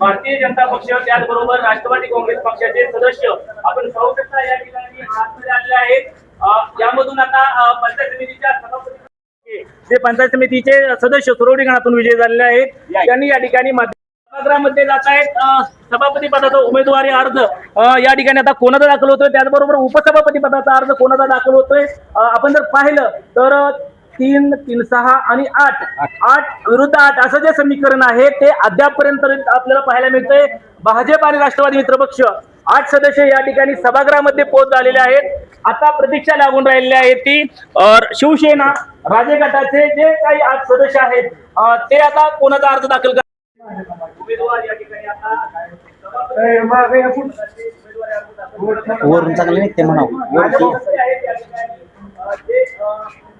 भारतीय जनता पक्ष त्याचबरोबर राष्ट्रवादी काँग्रेस पक्षाचे सदस्य आपण पाहू शकता या ठिकाणी आतमध्ये आलेले आहेत। यामधून आता पंचायत समितीच्या सभापती जे पंचायत समितीचे सदस्य सुरवडी गणातून विजयी झालेले आहेत त्यांनी या ठिकाणी सभागृहामध्ये जात आहेत। सभापती पदाचा उमेदवारी अर्ज या ठिकाणी आता कोणाचा दाखल होतोय, त्याचबरोबर उपसभापती पदाचा अर्ज कोणाचा दाखल होतोय आपण जर पाहिलं तर 3, 3, 6 आणि 8 विरुद्ध 8 असं जे समीकरण आहे ते अद्यापपर्यंत आपल्याला पाहायला मिळतंय। भाजप आणि राष्ट्रवादी मित्रपक्ष 8 सदस्य या ठिकाणी सभागृहामध्ये पोहोच झालेले आहेत। आता प्रतीक्षा लागून राहिलेली आहे ती शिवसेना राजे गटाचे जे काही 8 सदस्य आहेत ते आता कोणाचा अर्ज दाखल करतात। उमेदवार या ठिकाणी आता वरून चांगलं निघते म्हणावं।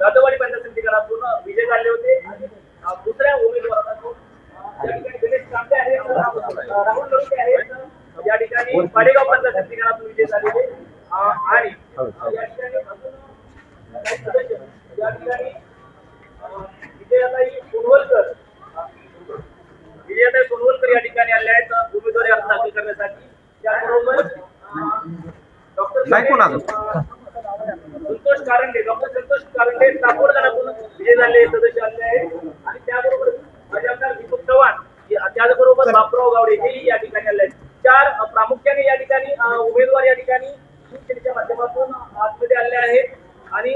राजवाडी पंचायत समिती गणातून विजय झाले होते आणि दुसऱ्या उमेदवाराला या ठिकाणी गणेश कांबळे आहेत, राहुल लोटे आहेत, या ठिकाणी पाडेगाव पंचायत समिती गणातून विजय झालेले आणि या ठिकाणी अजून काही सदस्य या ठिकाणी विजयाताई सोनवलकर या ठिकाणी आले आहेत उमेदवारी अर्ज दाखल करण्यासाठी। त्याबरोबर डॉक्टर संतोष कारंडे साकोड गणातून विजय झालेले सदस्य आले आहेत आणि त्याबरोबर आमदार दीपक चव्हाण त्याचबरोबर बापराव गावडे हे या ठिकाणी आले आहेत। 4 प्रामुख्याने या ठिकाणी उमेदवार या ठिकाणी शिवसेनेच्या माध्यमातून आतमध्ये आले आहेत आणि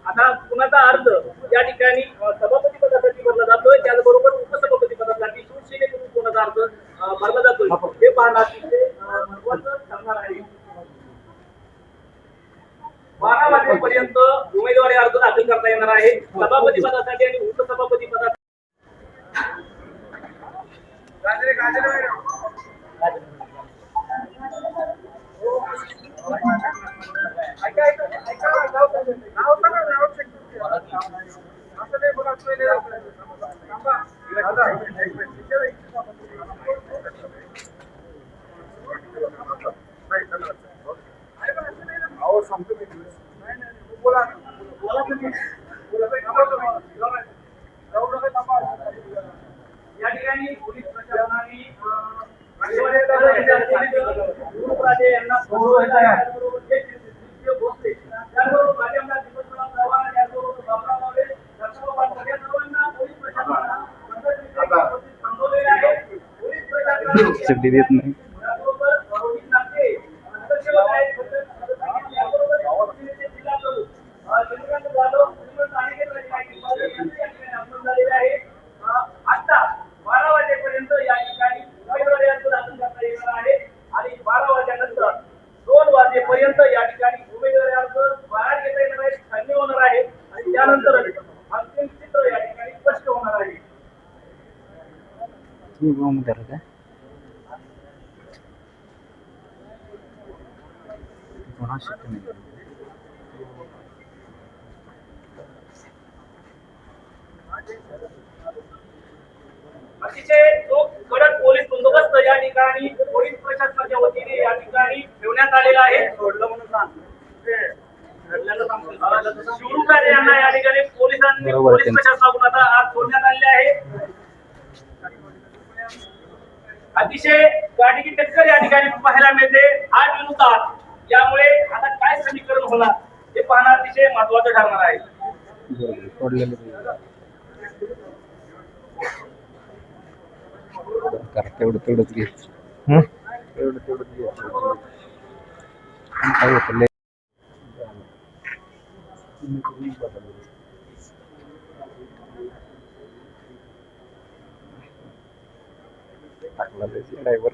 आता कुणाचा अर्ज या ठिकाणी सभापती पदासाठी भरला जातोय, त्याचबरोबर उपसभापती पदासाठी शिवसेनेकडून कोणाचा अर्ज भरला जातोय हे पाहणार महत्वाचं ठरणार आहे। 12 वाजेपर्यंत उमेदवारी अर्ज दाखल करता येणार आहे सभापती पदासाठी आणि उपसभापती पदासाठी। या ठिकाणी पोलीस प्रशासनाने यांना सुट्टी देत नाही। या ठिकाणी उमेदवारी अर्ज बाहेर घेता येणार आहे, छाननी होणार आहे आणि त्यानंतर अंतिम चित्र या ठिकाणी स्पष्ट होणार आहे। हा शक्य नाही. अतिशय जो कडक पोलीस बंदोबस्त या ठिकाणी पोलीस प्रशासनाच्या वतीने या ठिकाणी ठेवण्यात आलेला आहे. शिवरुबारे यांना या ठिकाणी पोलिसांनी पोलीस प्रशासनाकडून आता आज सोडण्यात आलेले आहे. अतिशय गाडीची टक्कर या ठिकाणी पाहायला मिळते 8 विरुद्ध 8. यामुळे आता काय समीकरण होणार हे पाहणं अतिशय महत्वाचं ठरणार आहे. तेवढंच घे. तेवढंच घे. काय होतं लय. ड्रायव्हर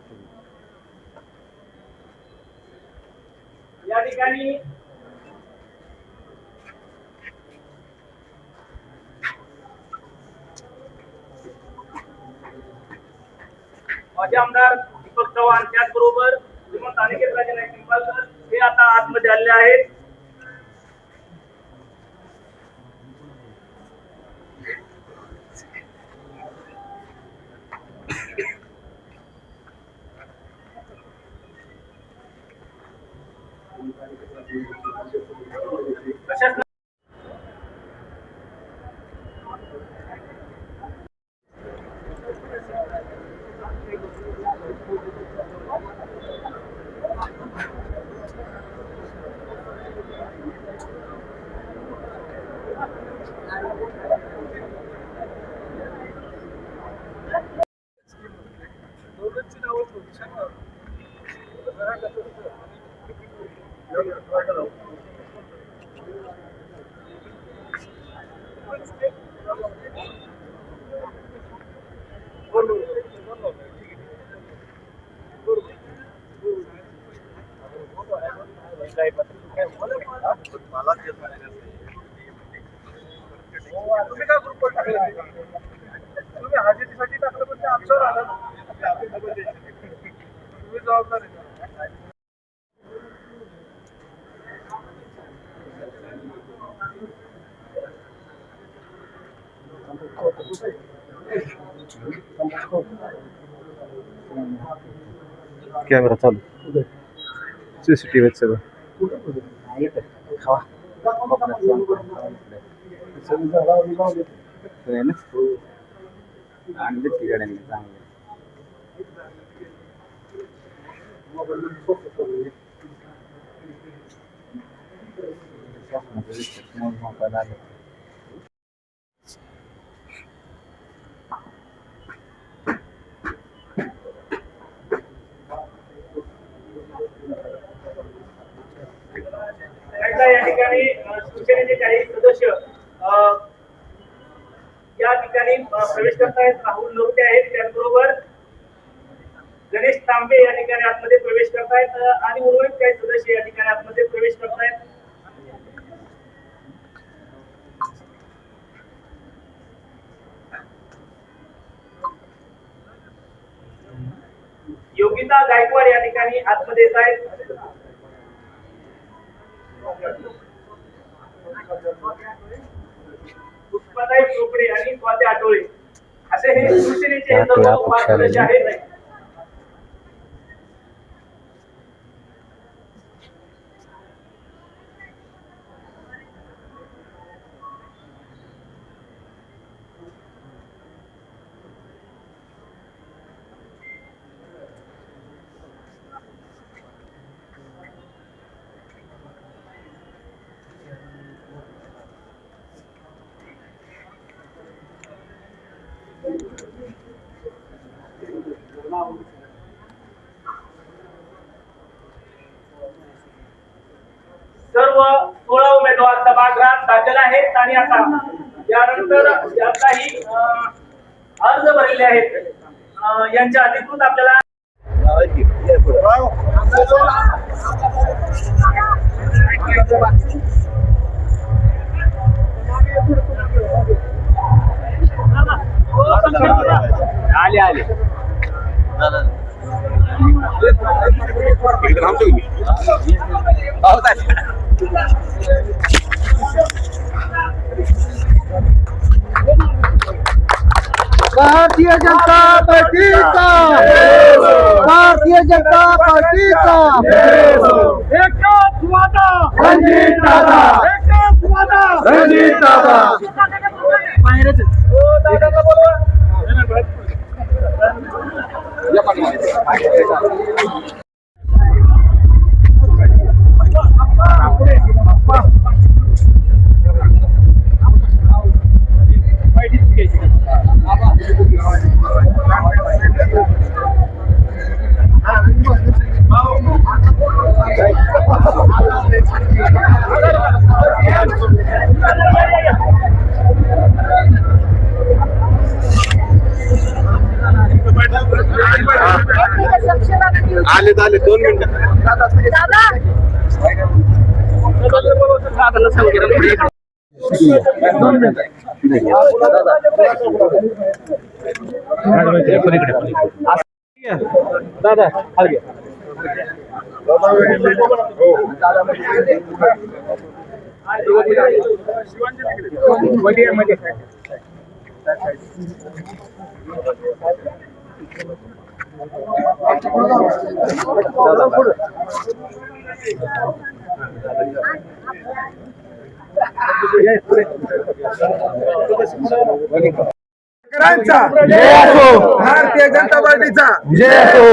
या ठिकाणी माजी आमदार दीपक चव्हाण त्याचबरोबर श्रीमंत अनिकेत राजे नाईक निंबाळकर हे आता आतमध्ये आलेले आहेत. प्रशासन तुम्ही काय ग्रुपवर टाकलं? तुम्ही हजेरीसाठी टाकलं पण ते आमच्यावर आलं. तुम्ही जबाबदार आहे. कॅमेरा चालू. CCTV सगळं. खावा. आणले ती गाड्यांनी चांगले. या ठिकाणी शिवसेनेचे काही सदस्य या ठिकाणी प्रवेश करतायत. राहुल नवते आहेत त्याचबरोबर गणेश तांबे या ठिकाणी आतमध्ये प्रवेश करतायत आणि उर्वरित काही सदस्य या ठिकाणी आतमध्ये प्रवेश करतायत. योगिता गायकवाड या ठिकाणी आतमध्ये येत आहेत. पुष्पाताई चोपडे आणि स्वाती आठवळे असे हे शिवसेनेचे सदस्य आहेत. सर्व 16 उमेदवार सभागृहात दाखल आहेत आणि आता यानंतर ज्यांचाही अर्ज भरलेले आहेत यांच्या अधिकृत आपल्याला आले भारतीय जनता पार्टीचा भारतीय जनता पार्टीचा एकच वादा रणजित दादा एकच वादा रणजित दादा आले 2 मिनिटं दादा भारतीय जनता पार्टीचा जय असो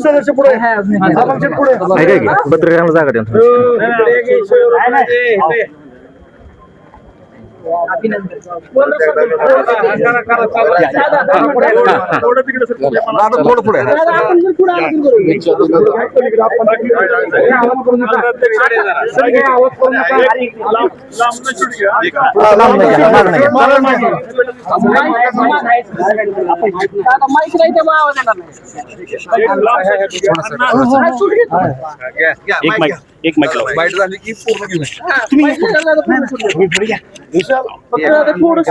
सदस्य पुढे पत्रकारांना जागा द्या थोडं पुढे एक माईक बाईट झाली की पूर्ण घेऊन थोडस